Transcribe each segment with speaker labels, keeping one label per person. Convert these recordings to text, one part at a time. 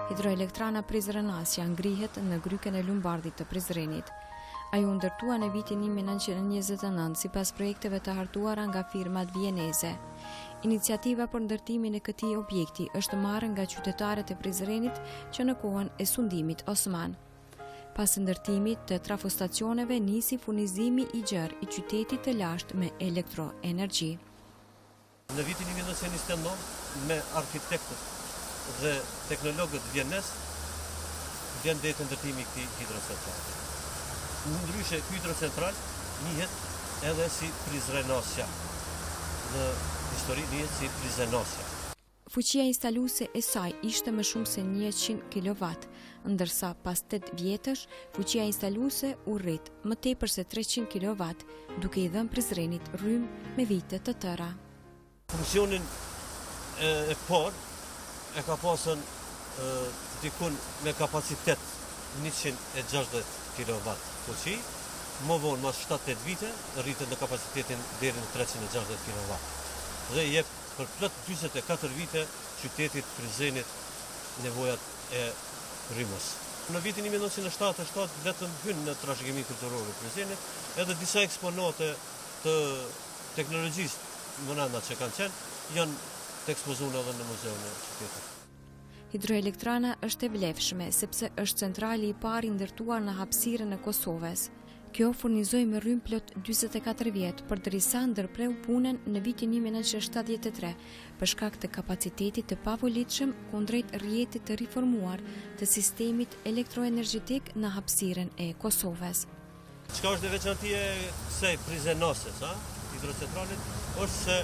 Speaker 1: Hidroelektrana Prizrenasja ngrihet në gryken e Lumbardhit të Prizrenit. Ajo ndërtua në vitin 1929 sipas projekteve të hartuara nga firmat vieneze. Iniciativa për ndërtimin e këtij objekti është marrë nga qytetarët e Prizrenit që në kohën e sundimit osman. Pas ndërtimit të trafostacioneve nisi furnizimi i gjerë i qytetit të lashtë me elektroenergji.
Speaker 2: Në vitin 1929 me arkitektët dhe teknologët vienez vjen deri te ndërtimi i këtij hidrocentral. Ndryshe ky hidrocentral njihet edhe si Prizrenasja. Në histori njihet si Prizrenasja.
Speaker 1: Fuqia instaluese e saj ishte më shumë se 100 kW, ndërsa pas 8 vjetësh fuqia instaluese u rrit më tepër se 300 kW, duke i dhënë Prizrenit rrymë me vite të tëra.
Speaker 2: Funksionin e parë e ka pasën dikun me kapacitet 160 kW fuqi, më vonë mas 7-8 vite rritet në kapacitetin deri në 360 kW. Dhe jep për plot 44 vite qytetit Prizrenit nevojat e rrymës. Në vitin 1977 vetëm hyn në trashëgiminë kulturore të Prizrenit edhe disa eksponate të teknologjisë mënanda që kanë qenë janë të ekspozuar edhe në muzeun e qytetit.
Speaker 1: Hidroelektrana është e vlefshme sepse është centrali i parë i ndërtuar në hapësirën e Kosovës. Kjo furnizoi me rrymë plot 44 vjet, përderisa ndërpreu punën në vitin 1973 për shkak të kapacitetit të pavolitshëm kundrejt rrjetit të riformuar të sistemit elektroenergjetik në hapësirën e Kosovës.
Speaker 2: Çka është e veçantia e kësaj Prizrenasjes, hidrocentralit, është se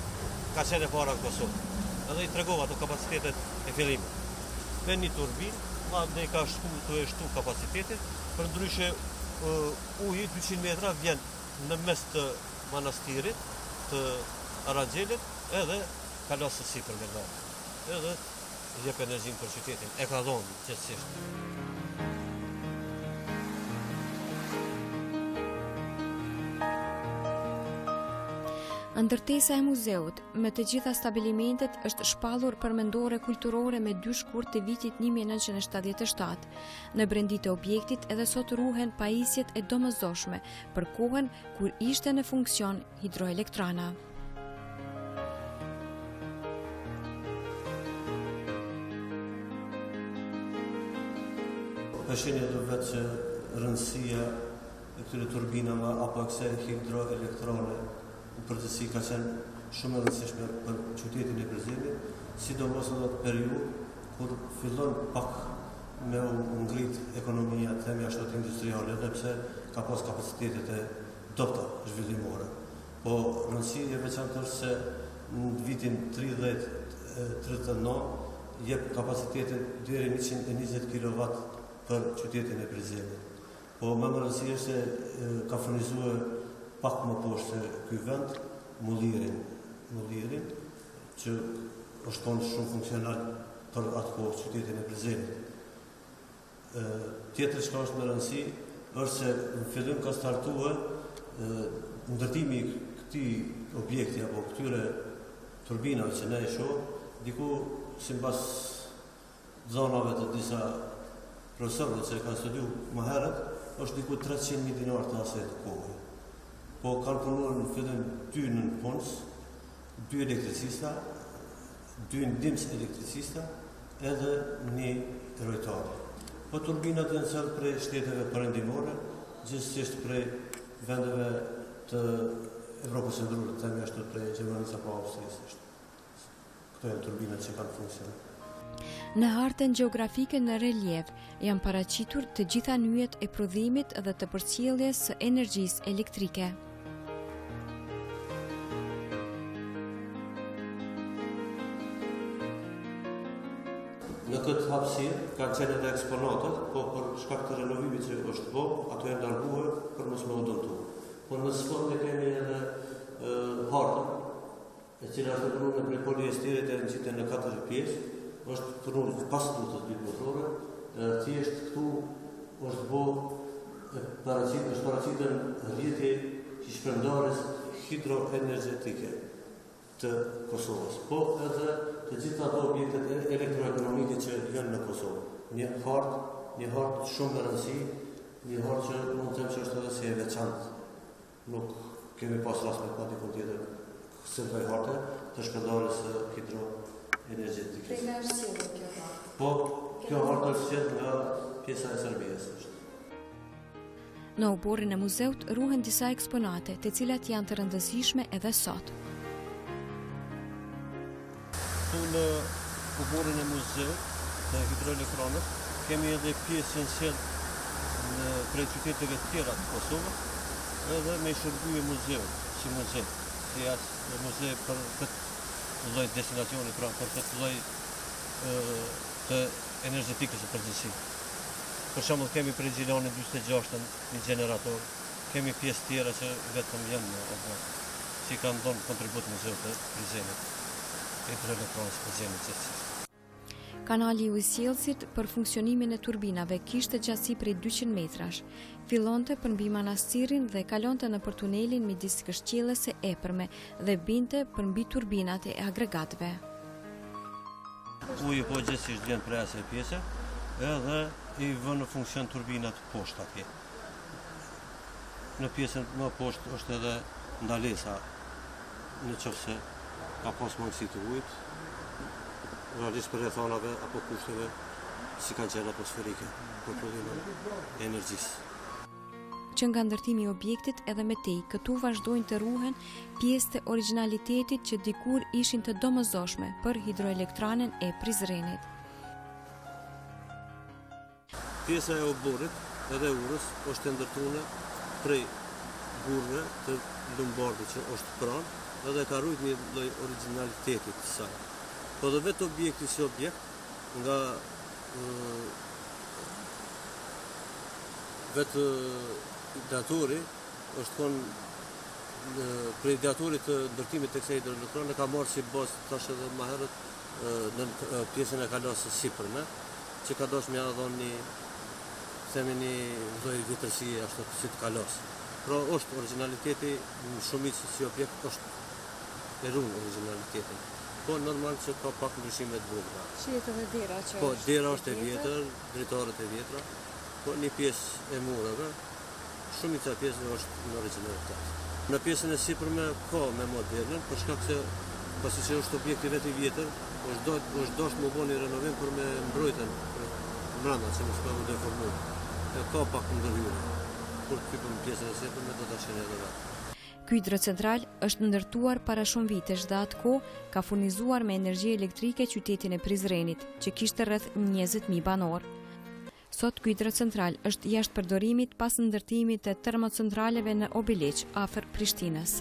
Speaker 2: ka qenë e para në Kosovë. Edhe i tregova ato kapacitetet e fillimit. Me një turbinë, madje ka shtu kapacitetin, përndryshe uji 200 metra vjen në mes të manastirit, të Aranxhelit, edhe kalon sipër me lart. Edhe jep energjinë për qytetin. E ka dhënë gjithsesi.
Speaker 1: Ndërtesa e muzeut, me të gjitha stabilimentet, është shpallur përmendore kulturore me 2 shkurt të vitit 1977. Në brendi të objektit edhe sot ruhen pajisjet e domosdoshme për kohën kur ishte në funksion hidroelektrana.
Speaker 2: Përshëndet do vetë që rëndësia e këtyre turbinave apo kësaj hidroelektrane në përgjithësi ka qenë shumë e rëndësishme për qytetin e Prizrenit, sidomos në atë periudhë kur fillon pak me u ngrit ekonomia themi ashtu industriale, edhe pse ka pas kapacitetet e dobta zhvillimore. Po rëndësia e veçantë është se në vitin 30-39 jep kapacitetin deri 120 kW për qytetin e Prizrenit. Po më rëndësia është se ka furnizuar pak më poshtë ky vend mullirin që është tonë shumë funksional për atë kohë qytetin e Prizrenit. Tjetër çka është më rëndësi është se në fillim ka startuar ndërtimi i këtij objekti apo këtyre turbinave që ne e shohim, diku sipas zonave të disa profesorëve që kanë studiuar më herët, është diku 300.000 dinar të asaj të kohë. Po kanë punuar në fillim 2 nënpunës, 2 elektricista, 2 ndihmës elektricista, edhe 1 rojtar. Po turbinat janë sjellë prej shteteve perëndimore, gjithsesi prej vendeve të Evropës së Veriut, themi ashtu prej Gjermanisë apo Austrisë. Këto janë turbinat që kanë funksion.
Speaker 1: Në hartën gjeografike në relief janë paraqitur të gjitha nyjet e prodhimit dhe të përcjelljes së energjisë elektrike.
Speaker 2: Në këtë hapësirë kanë qenë edhe eksponatet, po për shkak të renovimit që është bërë, ato janë larguar për mos më udhëtuar. Por në sfond kemi edhe hartën, e cila është punuar në poliesterit e nxitur në 4 pjesë, është punuar pas tutës bimotore, thjesht këtu është bërë paraqitur rrjeti i shpërndarjes hidroenergetike të Kosovës, po edhe të gjitha ato objektet elektroekonomike që janë në Kosovë. Një hartë shumë e rëndësi, një hartë që mund të them që është edhe si e veçantë. Nuk kemi pas rast me pa dikun tjetër se toj harte të shpërndarjes hidroenergetike.
Speaker 1: Prej nga është sjellë kjo hartë?
Speaker 2: Po, kjo hartë është sjellë nga pjesa e Serbisë është.
Speaker 1: Në oborrin e muzeut ruhen disa eksponate, të cilat janë të rëndësishme edhe sot.
Speaker 2: Në oborrin e muzeut të hidroelektronës kemi edhe pjesën sjellë prej qyteteve të tjera të Kosovës, edhe me shërbyje muzeut, si muze për këtë lloj destinacioni, pra për këtë lloj të energjetikës së përgjithësi. Për shembull kemi prej Gjilani 46 një generator, kemi pjesë tjera që vetëm janë në obor, që kanë dhënë kontribut muzeut të Prizrenit, hidroelektronës Prizrenit gjithësisht.
Speaker 1: Kanali i ujësjellësit për funksionimin e turbinave kishte gjatësi prej 200 metrash. Fillonte përmbi manastirin dhe kalonte nëpër tunelin midis kështjellës së epërme dhe binte përmbi turbinat e agregatëve.
Speaker 2: Uji po gjithësisht vjen prej asaj pjese, edhe i vën në funksion turbinat poshtë atje. Në pjesën më poshtë është edhe ndalesa, në qoftë ka pas mangësi të ujit, realisht për rrethanave apo kushteve si kanë qenë atmosferike për prodhimin e energjisë.
Speaker 1: Që nga ndërtimi i objektit edhe me tej, këtu vazhdojnë të ruhen pjesë të origjinalitetit që dikur ishin të domosdoshme për hidroelektranen e Prizrenit.
Speaker 2: Pjesa e oborrit edhe urës është e ndërtuar prej burrë të lumbardit që është pranë, edhe ka rujt një lloj origjinalitetit të saj. Po dhe vetë objekti si objekt, nga vetë datori është konë prej datorit të ndërtimit të kësaj hidroelektrane ka marrë si bazë tash edhe më herët në pjesën e kalasës sipërme, që ka dosh me ja dhënë një lloj vjetërsie ashtu si të kalasë. Pra është origjinaliteti në shumicë si objekt është e runë origjinalitetin. Po normal që ka pak ndryshime të vogla.
Speaker 1: Shihet edhe dera që
Speaker 2: po, dera është e vjetër, dritaret e vjetra, po një pjesë e murave, shumica e pjesëve është në origjinalitet. Në pjesën e sipërme ka me modernën, për shkak se pasi që është objekti vetë i vjetër, është dashur të bëni renovim për me mbrojtjen brenda që mos ka u deformuar. Ka pak ndërhyrje. Kur të hyjmë në pjesën e sipërme do ta shihni edhe vetë.
Speaker 1: Ky hidrocentral është ndërtuar para shumë vitesh dhe atko ka furnizuar me energji elektrike qytetin e Prizrenit, që kishte rreth 20.000 banor. Sot ky hidrocentral është jashtë përdorimit pas ndërtimit të termocentraleve në Obiliq, afër Prishtinës.